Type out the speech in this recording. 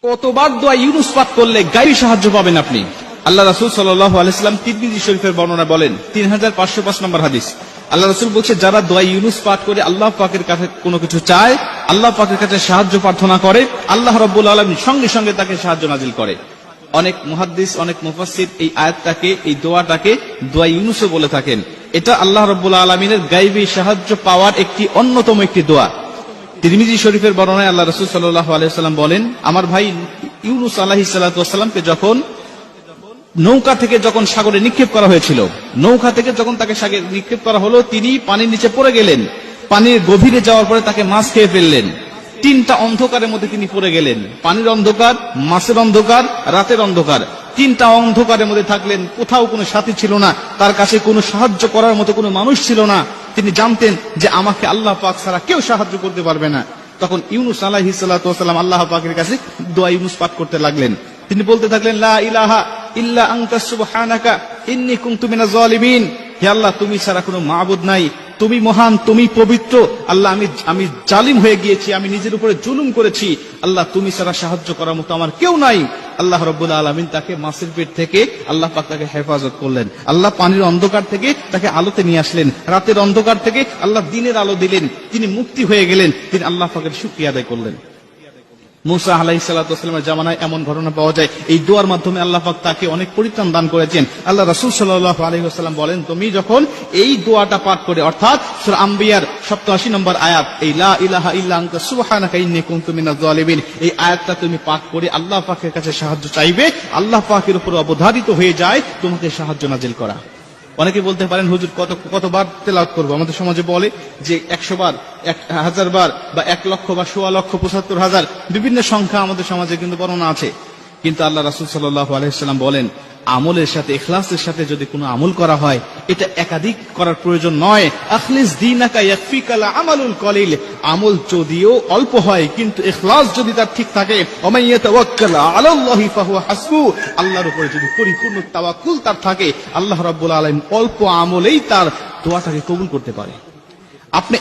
কতবার দোয়া ইউনুস পাঠ করলে গায়বী সাহায্য পাবেন আপনি? আল্লাহ রাসূল সাল্লাল্লাহু আলাইহি ওয়াসাল্লাম তিরমিজি শরীফের বর্ণনা বলেন, 3505 নম্বর হাদিস। আল্লাহ রাসূল বলছে, যারা দোয়া ইউনুস পাঠ করে আল্লাহ পাকের কাছে কোনো কিছু চায়, আল্লাহ পাকের কাছে সাহায্য প্রার্থনা করে, আল্লাহ রাব্বুল আলামিন সঙ্গে সঙ্গে তাকে সাহায্য নাজিল করে। অনেক মুহাদ্দিস, অনেক মুফাসসির এই আয়াতটাকে, এই দোয়াটাকে দোয়া ইউনুসও বলে থাকেন। এটা আল্লাহ রাব্বুল আলামিনের গায়বী সাহায্য পাওয়ার একটি অন্যতম একটি দোয়া। তিরমিজি শরীফের বর্ণনায় আল্লাহ রাসূল সাল্লাল্লাহু আলাইহি ওয়াসাল্লাম বলেন, আমার ভাই ইউনুস আলাইহিস সালাতু ওয়াসসালামকে যখন নৌকা থেকে যখন সাগরে নিক্ষেপ করা হয়েছিল, নৌকা থেকে যখন তাকে সাগরে নিক্ষেপ করা হলো, তিনি পানির নিচে পড়ে গেলেন। পানির গভীরে যাওয়ার পরে তাকে মাছ খেয়ে ফেললেন। তিনটা অন্ধকারের মধ্যে তিনি পড়ে গেলেন, পানির অন্ধকার, মাছের অন্ধকার, রাতের অন্ধকার। তিনটা অন্ধকারের মধ্যে থাকলেন, কোথাও কোনো সাথী ছিল না, তার কাছে কোনো সাহায্য করার মতো কোনো মানুষ ছিল না। তিনি জানতেন যে আমাকে আল্লাহ পাক ছাড়া কেউ সাহায্য করতে পারবে না। তখন ইউনুস আলাইহিস সালাতু ওয়াসসালাম আল্লাহ পাকের কাছে দোয়া ইউনুস পাঠ করতে লাগলেন। তিনি বলতে থাকলেন, লা ইলাহা ইল্লা আনতা সুবহানাকা ইন্নী কুনতু মিনাজ জালিমিন। হে আল্লাহ, তুমি ছাড়া কোনো মাবুদ নাই, তুমি মহান, তুমি পবিত্র। আল্লাহ, আমি জালিম হয়ে গিয়েছি, আমি নিজের উপরে জুলুম করেছি। আল্লাহ, তুমি ছাড়া সাহায্য করার মতো আমার কেউ নাই। আল্লাহ রাব্বুল আলামিন তাকে মাছের পেট থেকে আল্লাহ পাক তাকে হেফাজত করলেন। আল্লাহ পানির অন্ধকার থেকে তাকে আলোতে নিয়ে আসলেন, রাতের অন্ধকার থেকে আল্লাহ দিনের আলো দিলেন। তিনি মুক্তি হয়ে গেলেন, তিনি আল্লাহ পাকের শুকরিয়া আদায় করলেন। মুসা আলাইহিস সালাতু ওয়াসসালামের জামানায় এমন ঘটনা পাওয়া যায়, এই দোয়ার মাধ্যমে আল্লাহ পাক তাকে অনেক পরিত্রাণ দান করেছেন। আল্লাহ রাসূল সাল্লাল্লাহু আলাইহি ওয়াসাল্লাম বলেন, তুমি যখন এই দোয়াটা পাঠ করে, অর্থাৎ সূরা আম্বিয়ার 87 নম্বর আয়াত, এই লা ইলাহা ইল্লা আনতা সুবহানাকা ইন্নী কুনতু মিনাজ জালিমিন, এই আয়াতটা তুমি পাঠ করে আল্লাহ পাকের কাছে সাহায্য চাইবে, আল্লাহ পাকের উপর অবধারিত হয়ে যায় তোমাকে সাহায্য নাজিল করা। অনেকে বলতে পারেন, হুজুর কতবার তেলাওয়াত করবো? আমাদের সমাজে বলে যে 100 বার, 1000 বার, বা 1 লক্ষ, বা 16,75,000, বিভিন্ন সংখ্যা আমাদের সমাজে কিন্তু বর্ণনা আছে। কিন্তু আল্লাহ রাসূল সাল্লাল্লাহু আলাইহি ওয়াসাল্লাম বলেন, আমলের সাথে, ইখলাসের সাথে যদি কোনো আমল করা হয়, এটা একাধিক করার প্রয়োজন নয়। আখলিস দীনাকা ইয়াকফিকাল আমালুল কলিল, আমল যদিও অল্প হয় কিন্তু ইখলাস যদি তার ঠিক থাকে, ওয়া ইয়াতাওয়াক্কাল আলাল্লাহি ফাহুয়া হাসবু, আল্লাহর উপরে যদি পরিপূর্ণ তাওয়াক্কুল তার থাকে, আল্লাহ রাব্বুল আলামিন অল্প আমলেই তার দোয়াটাকে কবুল করতে পারে। আপনি